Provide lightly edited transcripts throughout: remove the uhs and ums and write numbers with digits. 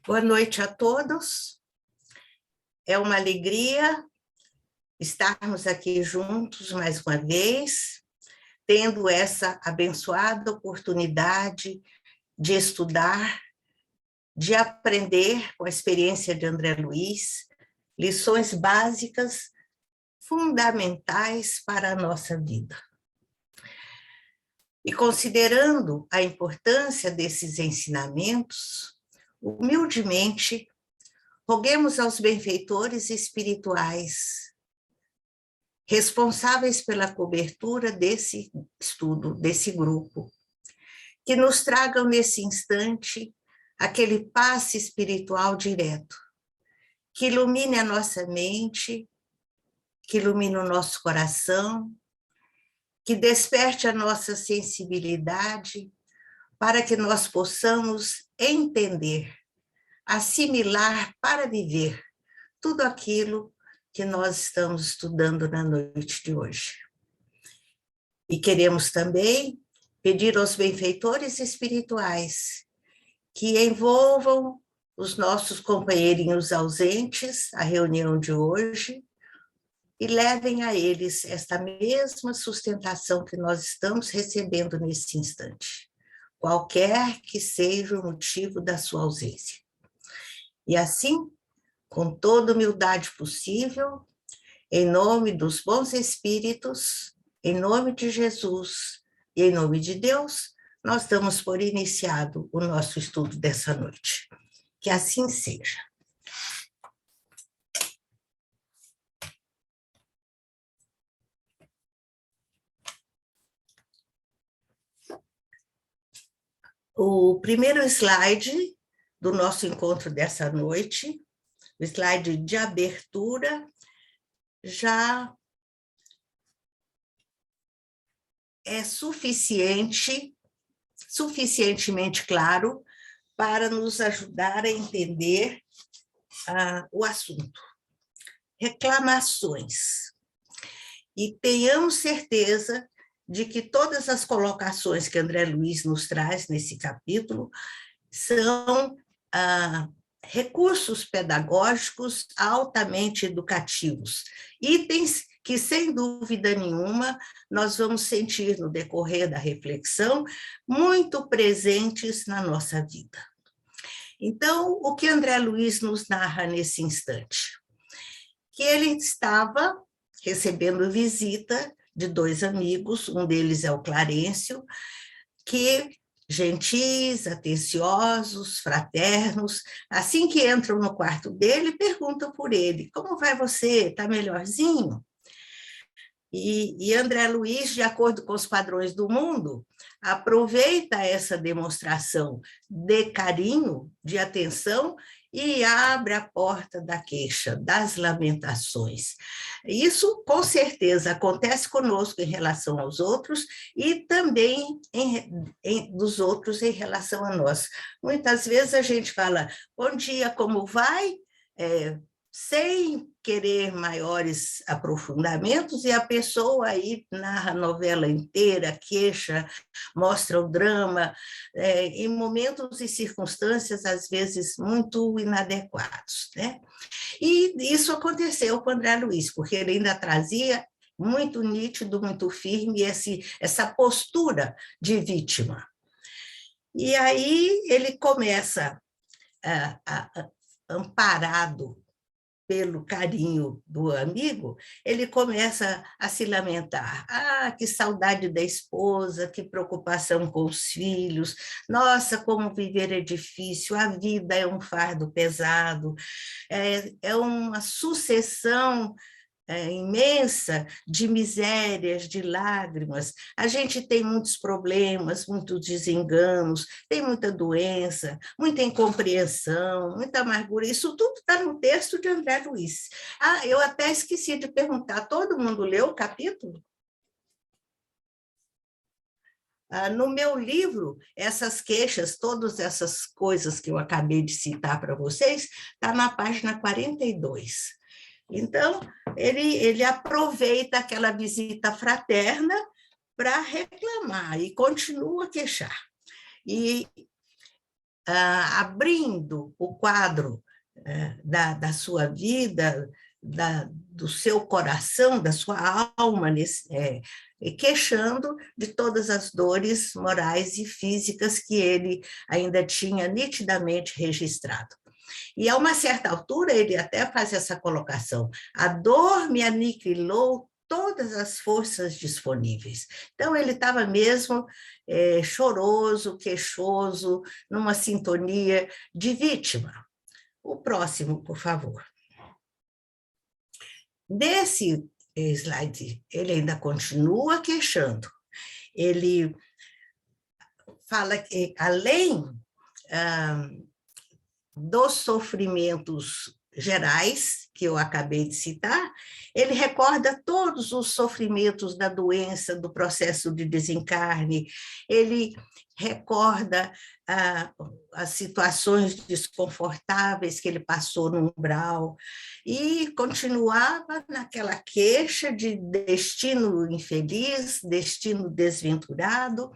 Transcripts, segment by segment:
Boa noite a todos. É uma alegria estarmos aqui juntos mais uma vez, tendo essa abençoada oportunidade de estudar, de aprender com a experiência de André Luiz, lições básicas, fundamentais para a nossa vida. E considerando a importância desses ensinamentos, humildemente, roguemos aos benfeitores espirituais, responsáveis pela cobertura desse estudo, desse grupo, que nos tragam nesse instante aquele passe espiritual direto, que ilumine a nossa mente, que ilumine o nosso coração, que desperte a nossa sensibilidade para que nós possamos entender, assimilar para viver tudo aquilo que nós estamos estudando na noite de hoje. E queremos também pedir aos benfeitores espirituais que envolvam os nossos companheirinhos ausentes à reunião de hoje e levem a eles esta mesma sustentação que nós estamos recebendo nesse instante, qualquer que seja o motivo da sua ausência. E assim, com toda humildade possível, em nome dos bons espíritos, em nome de Jesus e em nome de Deus, nós damos por iniciado o nosso estudo dessa noite. Que assim seja. O primeiro slide do nosso encontro dessa noite, o slide de abertura, já é suficientemente claro para nos ajudar a entender o assunto. Reclamações. E tenhamos certeza de que todas as colocações que André Luiz nos traz nesse capítulo são recursos pedagógicos altamente educativos, itens que, sem dúvida nenhuma, nós vamos sentir no decorrer da reflexão muito presentes na nossa vida. Então, o que André Luiz nos narra nesse instante? Que ele estava recebendo visita de dois amigos, um deles é o Clarencio, que gentis, atenciosos, fraternos, assim que entram no quarto dele, perguntam por ele, como vai você? Está melhorzinho? E André Luiz, de acordo com os padrões do mundo, aproveita essa demonstração de carinho, de atenção, e abre a porta da queixa, das lamentações. Isso, com certeza, acontece conosco em relação aos outros e também dos outros em relação a nós. Muitas vezes a gente fala, bom dia, como vai? Sem querer maiores aprofundamentos, e a pessoa aí narra a novela inteira, queixa, mostra o drama, em momentos e circunstâncias, às vezes, muito inadequados, né? E isso aconteceu com o André Luiz, porque ele ainda trazia muito nítido, muito firme, essa postura de vítima. E aí ele começa, amparado pelo carinho do amigo, ele começa a se lamentar. Ah, que saudade da esposa, que preocupação com os filhos. Nossa, como viver é difícil, a vida é um fardo pesado, é uma sucessão imensa de misérias, de lágrimas. A gente tem muitos problemas, muitos desenganos, tem muita doença, muita incompreensão, muita amargura. Isso tudo está no texto de André Luiz. Ah, eu até esqueci de perguntar, todo mundo leu o capítulo? No meu livro, essas queixas, todas essas coisas que eu acabei de citar para vocês, está na página 42. Então, ele aproveita aquela visita fraterna para reclamar e continua a queixar. E abrindo o quadro da sua vida, do seu coração, da sua alma, queixando de todas as dores morais e físicas que ele ainda tinha nitidamente registrado. E a uma certa altura ele até faz essa colocação: a dor me aniquilou todas as forças disponíveis. Então ele estava mesmo choroso, queixoso, numa sintonia de vítima. O próximo, por favor. Nesse slide, ele ainda continua queixando. Ele fala que, além dos sofrimentos gerais, que eu acabei de citar, ele recorda todos os sofrimentos da doença, do processo de desencarne, ele recorda as situações desconfortáveis que ele passou no umbral, e continuava naquela queixa de destino infeliz, destino desventurado.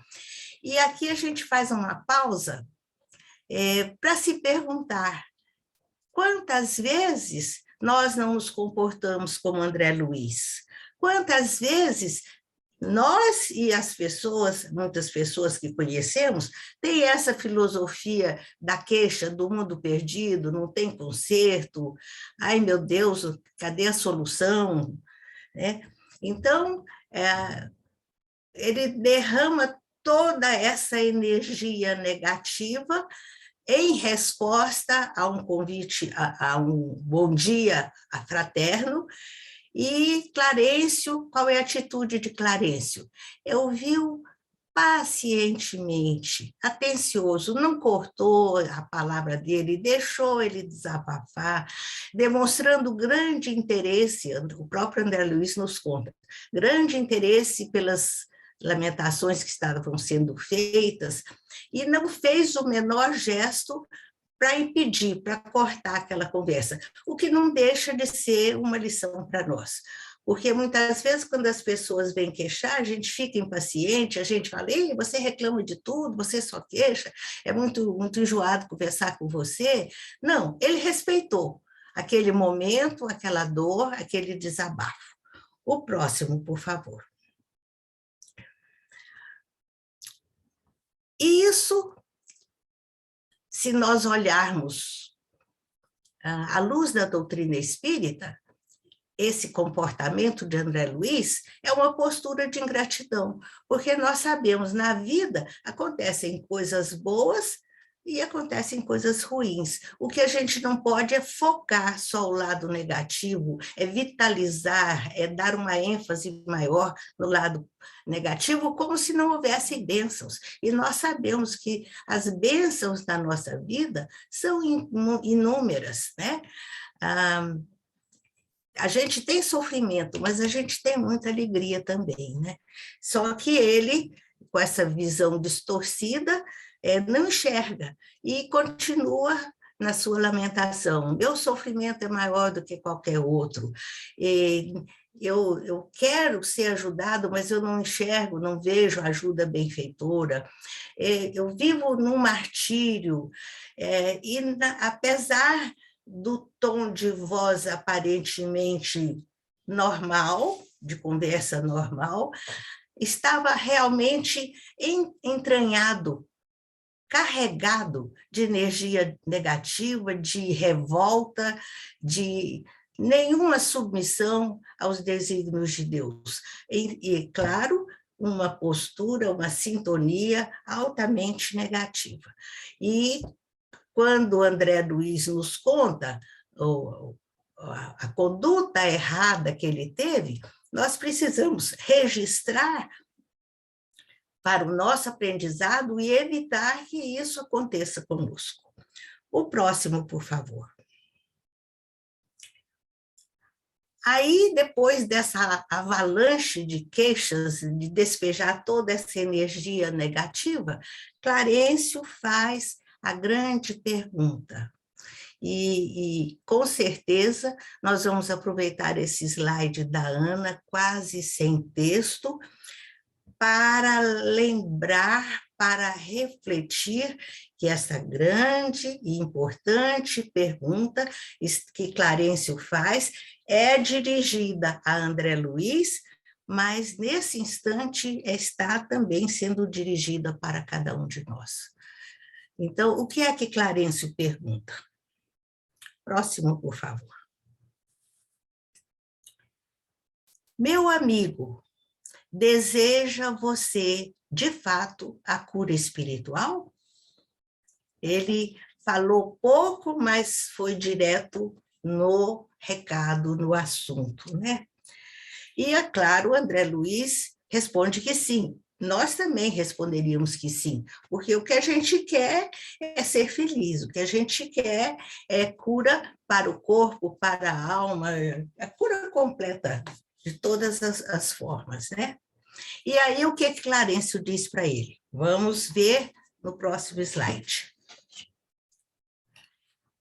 E aqui a gente faz uma pausa para se perguntar quantas vezes nós não nos comportamos como André Luiz? Quantas vezes nós e as pessoas, muitas pessoas que conhecemos, têm essa filosofia da queixa, do mundo perdido, não tem conserto, ai meu Deus, cadê a solução? Então, ele derrama toda essa energia negativa em resposta a um convite, a um bom dia fraterno. E Clarencio, qual é a atitude de Clarencio? Ouviu pacientemente, atencioso, não cortou a palavra dele, deixou ele desabafar, demonstrando grande interesse, o próprio André Luiz nos conta, grande interesse pelas lamentações que estavam sendo feitas, e não fez o menor gesto para impedir, para cortar aquela conversa, o que não deixa de ser uma lição para nós. Porque muitas vezes, quando as pessoas vêm queixar, a gente fica impaciente, a gente fala: ei, você reclama de tudo, você só queixa, é muito, muito enjoado conversar com você. Não, ele respeitou aquele momento, aquela dor, aquele desabafo. O próximo, por favor. E isso, se nós olharmos à luz da doutrina espírita, esse comportamento de André Luiz é uma postura de ingratidão, porque nós sabemos, na vida acontecem coisas boas e acontecem coisas ruins. O que a gente não pode é focar só o lado negativo, é vitalizar, é dar uma ênfase maior no lado negativo, como se não houvesse bênçãos. E nós sabemos que as bênçãos da nossa vida são inúmeras, né? A gente tem sofrimento, mas a gente tem muita alegria também, né? Só que ele, com essa visão distorcida, não enxerga e continua na sua lamentação. Meu sofrimento é maior do que qualquer outro. Eu quero ser ajudado, mas eu não enxergo, não vejo ajuda benfeitora. Eu vivo num martírio, e apesar do tom de voz aparentemente normal, de conversa normal, estava realmente entranhado, carregado de energia negativa, de revolta, de nenhuma submissão aos desígnios de Deus. E claro, uma postura, uma sintonia altamente negativa. E quando André Luiz nos conta a conduta errada que ele teve, nós precisamos registrar para o nosso aprendizado e evitar que isso aconteça conosco. O próximo, por favor. Aí, depois dessa avalanche de queixas, de despejar toda essa energia negativa, Clarencio faz a grande pergunta. E com certeza, nós vamos aproveitar esse slide da Ana, quase sem texto, para lembrar, para refletir que essa grande e importante pergunta que Clarencio faz é dirigida a André Luiz, mas nesse instante está também sendo dirigida para cada um de nós. Então, o que é que Clarencio pergunta? Próximo, por favor. Meu amigo, deseja você, de fato, a cura espiritual? Ele falou pouco, mas foi direto no recado, no assunto, né? E, é claro, o André Luiz responde que sim. Nós também responderíamos que sim, porque o que a gente quer é ser feliz, o que a gente quer é cura para o corpo, para a alma, a cura completa de todas as formas, né? E aí, o que Clarencio diz para ele? Vamos ver no próximo slide.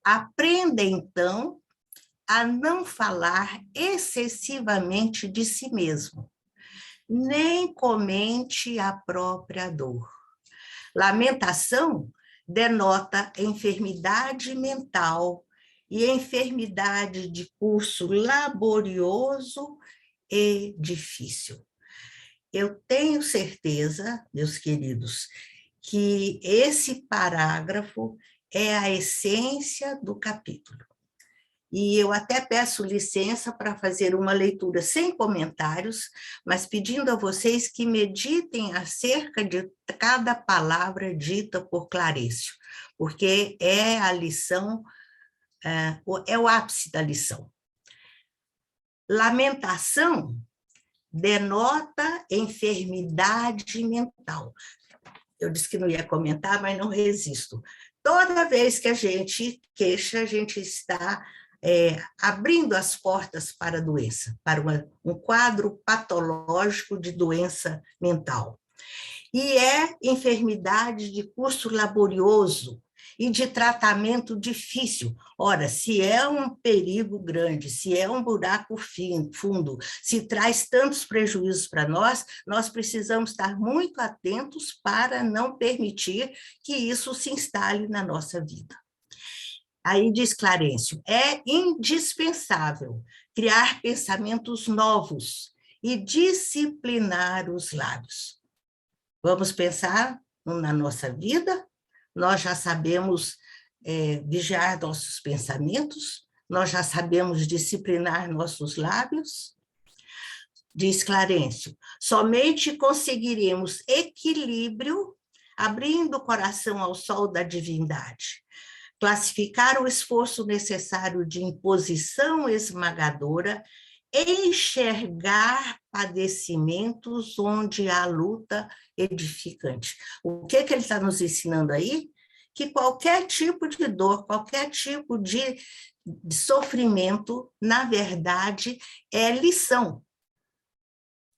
Aprenda, então, a não falar excessivamente de si mesmo, nem comente a própria dor. Lamentação denota enfermidade mental e enfermidade de curso laborioso e difícil. Eu tenho certeza, meus queridos, que esse parágrafo é a essência do capítulo. E eu até peço licença para fazer uma leitura sem comentários, mas pedindo a vocês que meditem acerca de cada palavra dita por Clarencio, porque é a lição, é o ápice da lição. Lamentação denota enfermidade mental. Eu disse que não ia comentar, mas não resisto. Toda vez que a gente queixa, a gente está abrindo as portas para a doença, para um quadro patológico de doença mental. E é enfermidade de curso laborioso e de tratamento difícil. Ora, se é um perigo grande, se é um buraco fundo, se traz tantos prejuízos para nós, nós precisamos estar muito atentos para não permitir que isso se instale na nossa vida. Aí diz Clarencio, é indispensável criar pensamentos novos e disciplinar os lábios. Vamos pensar na nossa vida? Nós já sabemos vigiar nossos pensamentos? Nós já sabemos disciplinar nossos lábios? Diz Clarencio, somente conseguiremos equilíbrio abrindo o coração ao sol da divindade. Classificar o esforço necessário de imposição esmagadora, enxergar padecimentos onde há luta edificante. O que ele está nos ensinando aí? Que qualquer tipo de dor, qualquer tipo de sofrimento, na verdade, é lição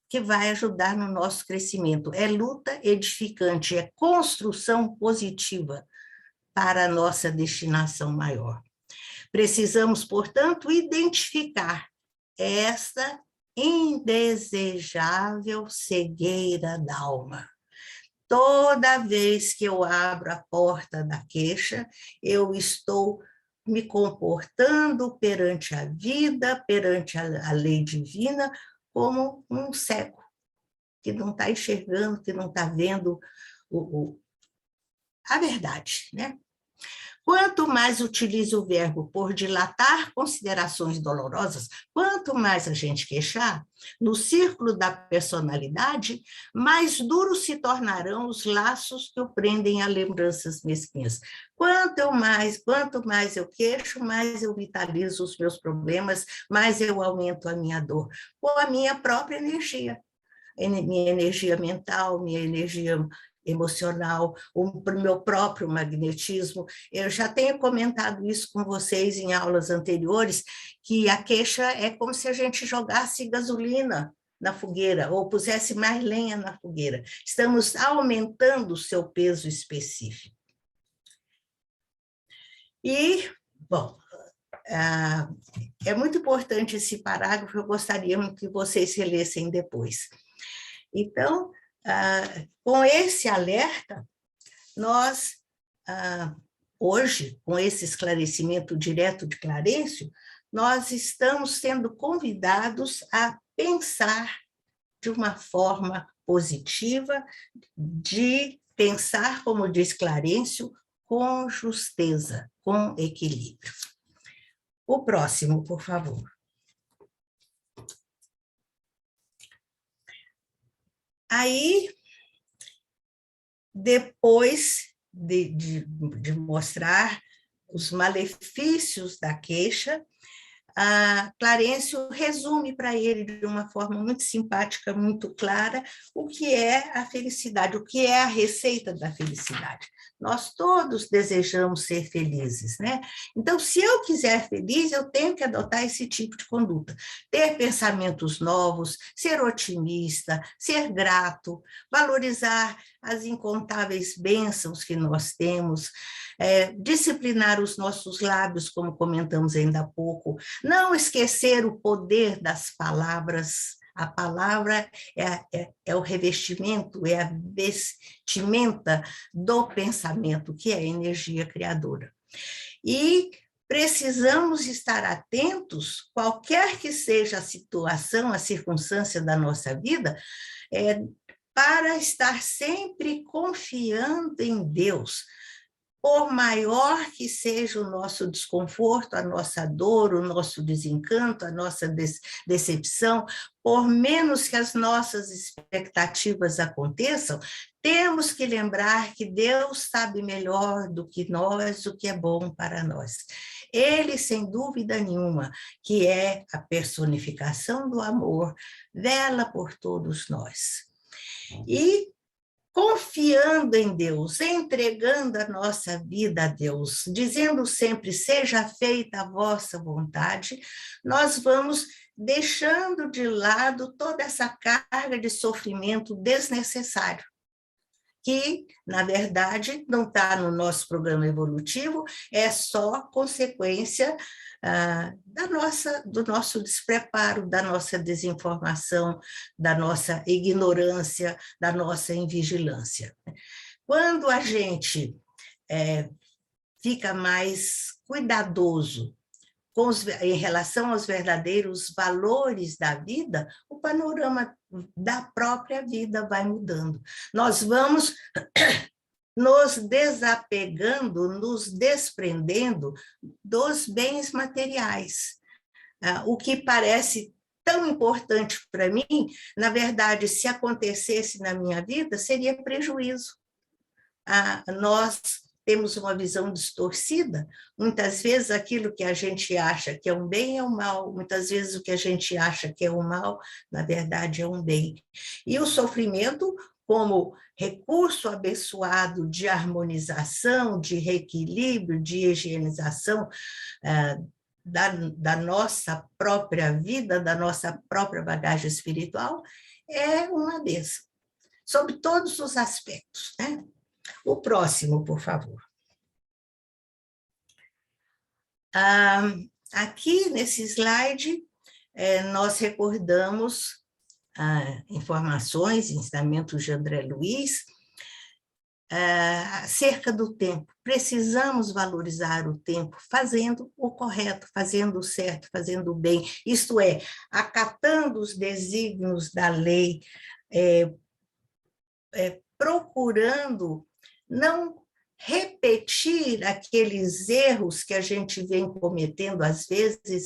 que vai ajudar no nosso crescimento. É luta edificante, é construção positiva para a nossa destinação maior. Precisamos, portanto, identificar essa indesejável cegueira da alma. Toda vez que eu abro a porta da queixa, eu estou me comportando perante a vida, perante a lei divina, como um cego, que não está enxergando, que não está vendo a verdade, né? Quanto mais utiliza o verbo por dilatar considerações dolorosas, quanto mais a gente queixar, no círculo da personalidade, mais duros se tornarão os laços que o prendem a lembranças mesquinhas. Quanto mais eu queixo, mais eu vitalizo os meus problemas, mais eu aumento a minha dor, ou a minha própria energia. Minha energia mental, minha energia emocional, o meu próprio magnetismo. Eu já tenho comentado isso com vocês em aulas anteriores, que a queixa é como se a gente jogasse gasolina na fogueira, ou pusesse mais lenha na fogueira. Estamos aumentando o seu peso específico. E, bom, é muito importante esse parágrafo, eu gostaria que vocês relessem depois. Então, Com esse alerta, nós, hoje, com esse esclarecimento direto de Clarencio, nós estamos sendo convidados a pensar de uma forma positiva, de pensar, como diz Clarencio, com justeza, com equilíbrio. O próximo, por favor. Aí, depois de mostrar os malefícios da queixa, Clarencio resume para ele de uma forma muito simpática, muito clara, o que é a felicidade, o que é a receita da felicidade. Nós todos desejamos ser felizes, né? Então, se eu quiser feliz, eu tenho que adotar esse tipo de conduta. Ter pensamentos novos, ser otimista, ser grato, valorizar as incontáveis bênçãos que nós temos, disciplinar os nossos lábios, como comentamos ainda há pouco, não esquecer o poder das palavras. A palavra é o revestimento, é a vestimenta do pensamento, que é a energia criadora. E precisamos estar atentos, qualquer que seja a situação, a circunstância da nossa vida, para estar sempre confiando em Deus. Por maior que seja o nosso desconforto, a nossa dor, o nosso desencanto, a nossa decepção, por menos que as nossas expectativas aconteçam, temos que lembrar que Deus sabe melhor do que nós o que é bom para nós. Ele, sem dúvida nenhuma, que é a personificação do amor, vela por todos nós. E confiando em Deus, entregando a nossa vida a Deus, dizendo sempre, seja feita a vossa vontade, nós vamos deixando de lado toda essa carga de sofrimento desnecessário, que, na verdade, não está no nosso programa evolutivo, é só consequência do nosso despreparo, da nossa desinformação, da nossa ignorância, da nossa invigilância. Quando a gente fica mais cuidadoso em relação aos verdadeiros valores da vida, o panorama da própria vida vai mudando. Nós vamos nos desapegando, nos desprendendo dos bens materiais. O que parece tão importante para mim, na verdade, se acontecesse na minha vida, seria prejuízo. Nós temos uma visão distorcida, muitas vezes aquilo que a gente acha que é um bem é um mal, muitas vezes o que a gente acha que é um mal, na verdade é um bem. E o sofrimento, como recurso abençoado de harmonização, de reequilíbrio, de higienização da nossa própria vida, da nossa própria bagagem espiritual, é uma bênção, sob todos os aspectos, né? O próximo, por favor. Aqui, nesse slide, nós recordamos informações, ensinamentos de André Luiz, acerca do tempo. Precisamos valorizar o tempo fazendo o correto, fazendo o certo, fazendo o bem, isto é, acatando os desígnios da lei, procurando não repetir aqueles erros que a gente vem cometendo, às vezes,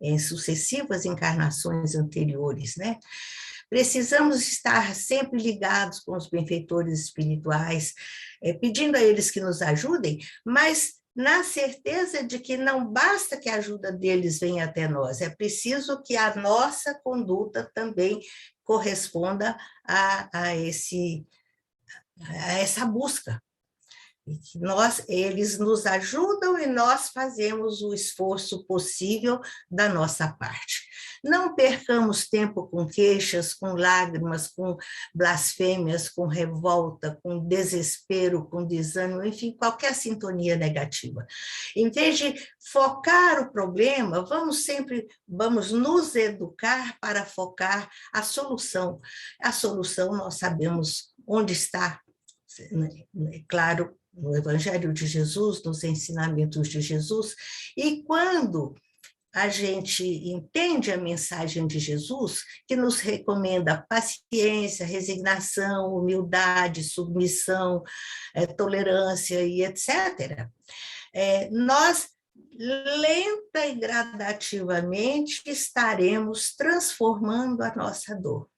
em sucessivas encarnações anteriores, né? Precisamos estar sempre ligados com os benfeitores espirituais, pedindo a eles que nos ajudem, mas na certeza de que não basta que a ajuda deles venha até nós, é preciso que a nossa conduta também corresponda a essa busca. Eles nos ajudam e nós fazemos o esforço possível da nossa parte. Não percamos tempo com queixas, com lágrimas, com blasfêmias, com revolta, com desespero, com desânimo, enfim, qualquer sintonia negativa. Em vez de focar o problema, vamos nos educar para focar a solução. A solução nós sabemos onde está, claro, no Evangelho de Jesus, nos ensinamentos de Jesus, e quando a gente entende a mensagem de Jesus, que nos recomenda paciência, resignação, humildade, submissão, tolerância e etc., nós, lenta e gradativamente, estaremos transformando a nossa dor.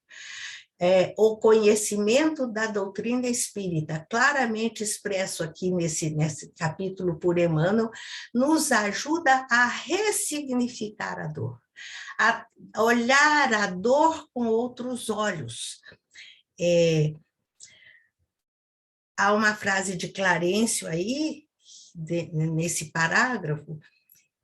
O conhecimento da doutrina espírita, claramente expresso aqui nesse capítulo por Emmanuel, nos ajuda a ressignificar a dor, a olhar a dor com outros olhos. Há uma frase de Clarencio aí, nesse parágrafo,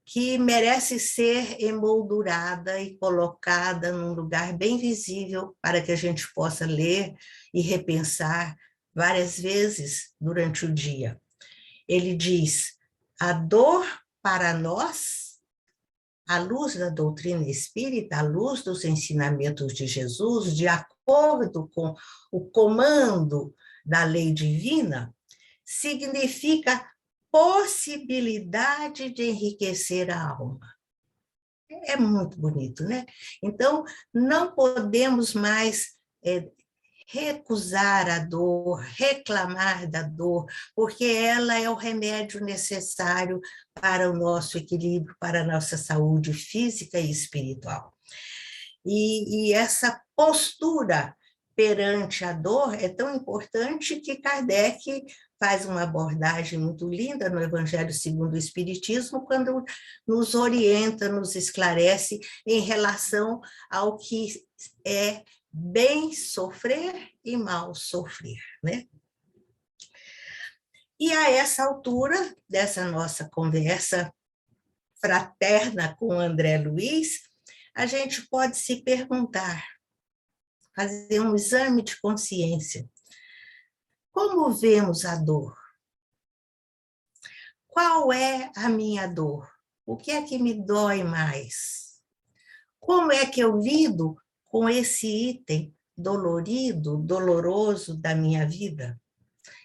que merece ser emoldurada e colocada num lugar bem visível para que a gente possa ler e repensar várias vezes durante o dia. Ele diz: a dor para nós, à luz da doutrina espírita, à luz dos ensinamentos de Jesus, de acordo com o comando da lei divina, significa possibilidade de enriquecer a alma. É muito bonito, né? Então, não podemos mais recusar a dor, reclamar da dor, porque ela é o remédio necessário para o nosso equilíbrio, para a nossa saúde física e espiritual. E essa postura perante a dor é tão importante que Kardec faz uma abordagem muito linda no Evangelho segundo o Espiritismo, quando nos orienta, nos esclarece em relação ao que é bem sofrer e mal sofrer, né? E a essa altura dessa nossa conversa fraterna com André Luiz, a gente pode se perguntar, fazer um exame de consciência. Como vemos a dor? Qual é a minha dor? O que é que me dói mais? Como é que eu lido com esse item dolorido, doloroso da minha vida?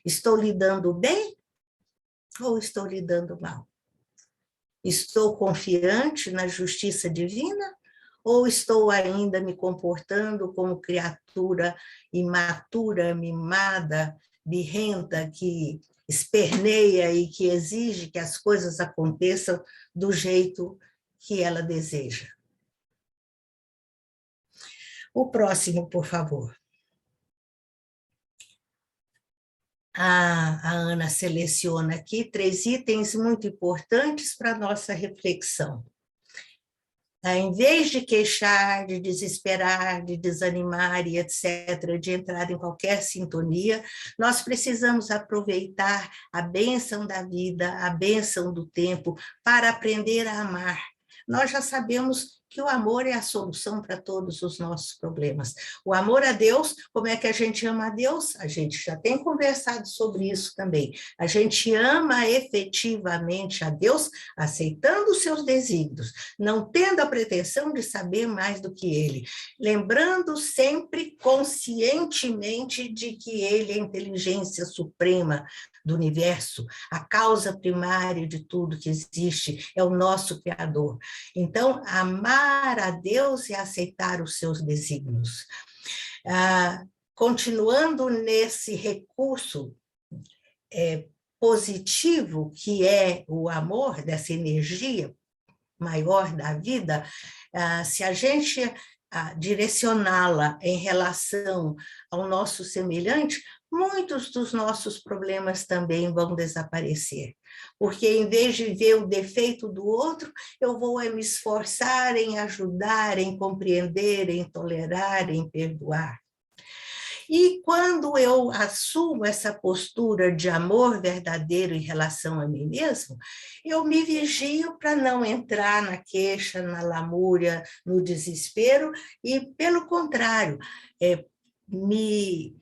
Estou lidando bem ou estou lidando mal? Estou confiante na justiça divina ou estou ainda me comportando como criatura imatura, mimada, birrenta, que esperneia e que exige que as coisas aconteçam do jeito que ela deseja? O próximo, por favor. A Ana seleciona aqui 3 itens muito importantes para a nossa reflexão. Em vez de queixar, de desesperar, de desanimar e etc., de entrar em qualquer sintonia, nós precisamos aproveitar a bênção da vida, a bênção do tempo, para aprender a amar. Nós já sabemos que o amor é a solução para todos os nossos problemas. O amor a Deus, como é que a gente ama a Deus? A gente já tem conversado sobre isso também. A gente ama efetivamente a Deus, aceitando os seus desígnios, não tendo a pretensão de saber mais do que Ele, lembrando sempre conscientemente de que Ele é a inteligência suprema do universo, a causa primária de tudo que existe, é o nosso Criador. Então, amar a Deus e aceitar os seus desígnios. Continuando nesse recurso positivo, que é o amor, dessa energia maior da vida, se a gente direcioná-la em relação ao nosso semelhante, muitos dos nossos problemas também vão desaparecer. Porque, em vez de ver o defeito do outro, eu vou me esforçar em ajudar, em compreender, em tolerar, em perdoar. E quando eu assumo essa postura de amor verdadeiro em relação a mim mesmo, eu me vigio para não entrar na queixa, na lamúria, no desespero, e, pelo contrário, me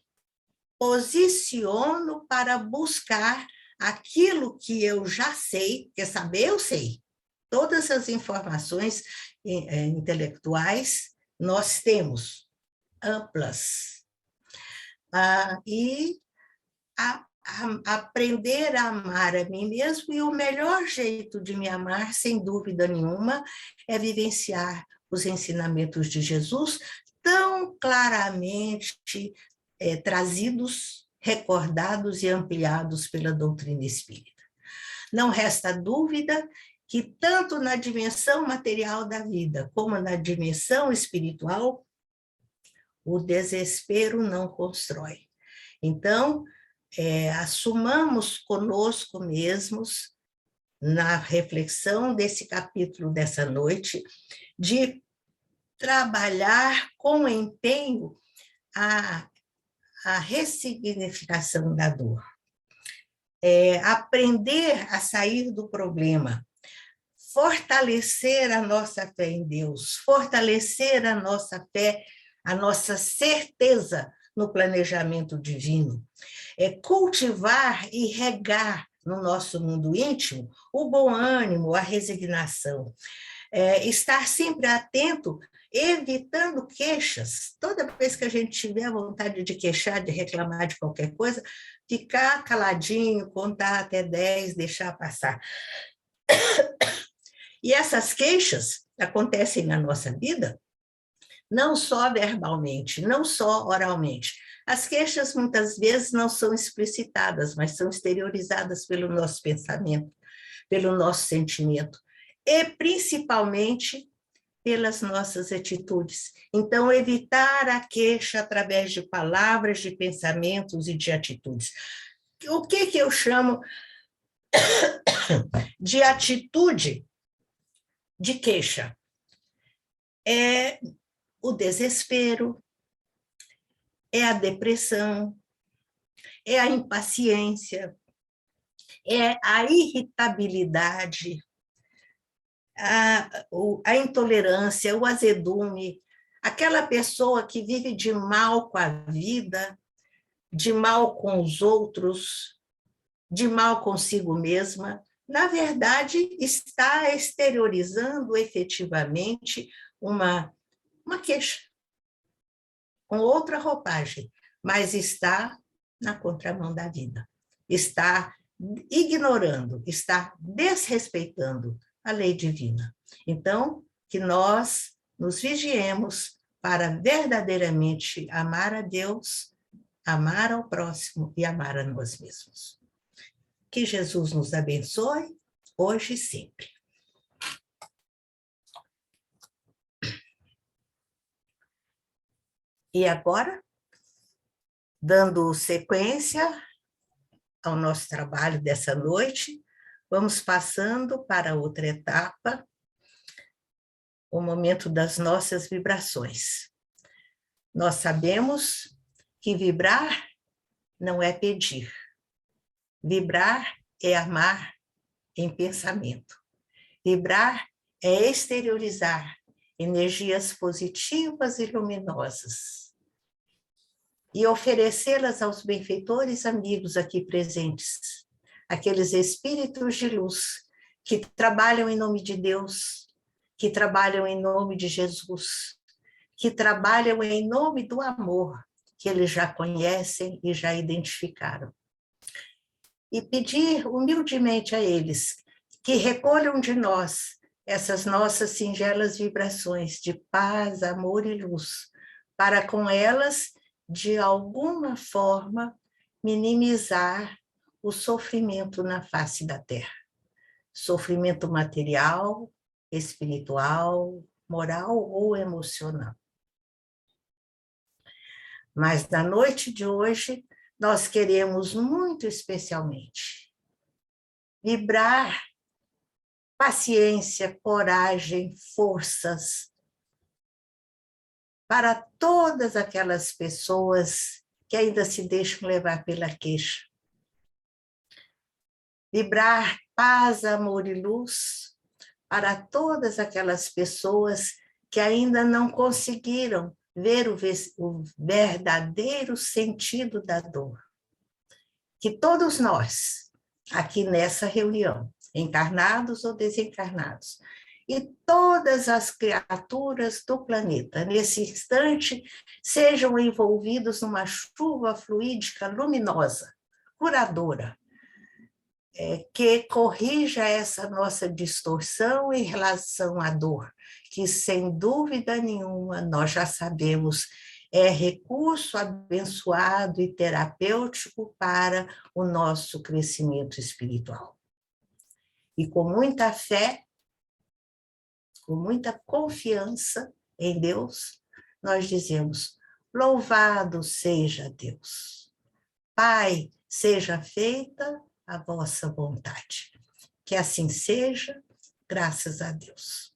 posiciono para buscar aquilo que eu já sei, porque saber eu sei. Todas as informações intelectuais nós temos, amplas. E aprender a amar a mim mesmo, e o melhor jeito de me amar, sem dúvida nenhuma, é vivenciar os ensinamentos de Jesus, tão claramente trazidos, recordados e ampliados pela doutrina espírita. Não resta dúvida que tanto na dimensão material da vida, como na dimensão espiritual, o desespero não constrói. Então, assumamos conosco mesmos, na reflexão desse capítulo dessa noite, de trabalhar com empenho a ressignificação da dor. Aprender a sair do problema, fortalecer a nossa fé em Deus, fortalecer a nossa fé, a nossa certeza no planejamento divino, cultivar e regar no nosso mundo íntimo o bom ânimo, a resignação, estar sempre atento, evitando queixas. Toda vez que a gente tiver vontade de queixar, de reclamar de qualquer coisa, ficar caladinho, contar até 10, deixar passar. E essas queixas acontecem na nossa vida não só verbalmente, não só oralmente. As queixas muitas vezes não são explicitadas, mas são exteriorizadas pelo nosso pensamento, pelo nosso sentimento, e principalmente pelas nossas atitudes. Então, evitar a queixa através de palavras, de pensamentos e de atitudes. O que eu chamo de atitude de queixa? É o desespero, é a depressão, é a impaciência, é a irritabilidade, a intolerância, o azedume, aquela pessoa que vive de mal com a vida, de mal com os outros, de mal consigo mesma, na verdade, está exteriorizando efetivamente uma queixa, com outra roupagem, mas está na contramão da vida, está ignorando, está desrespeitando a lei divina. Então, que nós nos vigiemos para verdadeiramente amar a Deus, amar ao próximo e amar a nós mesmos. Que Jesus nos abençoe, hoje e sempre. E agora, dando sequência ao nosso trabalho dessa noite, vamos passando para outra etapa, o momento das nossas vibrações. Nós sabemos que vibrar não é pedir. Vibrar é amar em pensamento. Vibrar é exteriorizar energias positivas e luminosas e oferecê-las aos benfeitores amigos aqui presentes, aqueles espíritos de luz que trabalham em nome de Deus, que trabalham em nome de Jesus, que trabalham em nome do amor que eles já conhecem e já identificaram. E pedir humildemente a eles que recolham de nós essas nossas singelas vibrações de paz, amor e luz, para com elas, de alguma forma, minimizar o sofrimento na face da Terra. Sofrimento material, espiritual, moral ou emocional. Mas na noite de hoje, nós queremos muito especialmente vibrar paciência, coragem, forças para todas aquelas pessoas que ainda se deixam levar pela queixa. Vibrar paz, amor e luz para todas aquelas pessoas que ainda não conseguiram ver o verdadeiro sentido da dor. Que todos nós, aqui nessa reunião, encarnados ou desencarnados, e todas as criaturas do planeta, nesse instante, sejam envolvidos numa chuva fluídica luminosa, curadora, que corrija essa nossa distorção em relação à dor, que sem dúvida nenhuma nós já sabemos é recurso abençoado e terapêutico para o nosso crescimento espiritual. E com muita fé, com muita confiança em Deus, nós dizemos: louvado seja Deus. Pai, seja feita a vossa vontade. Que assim seja, graças a Deus.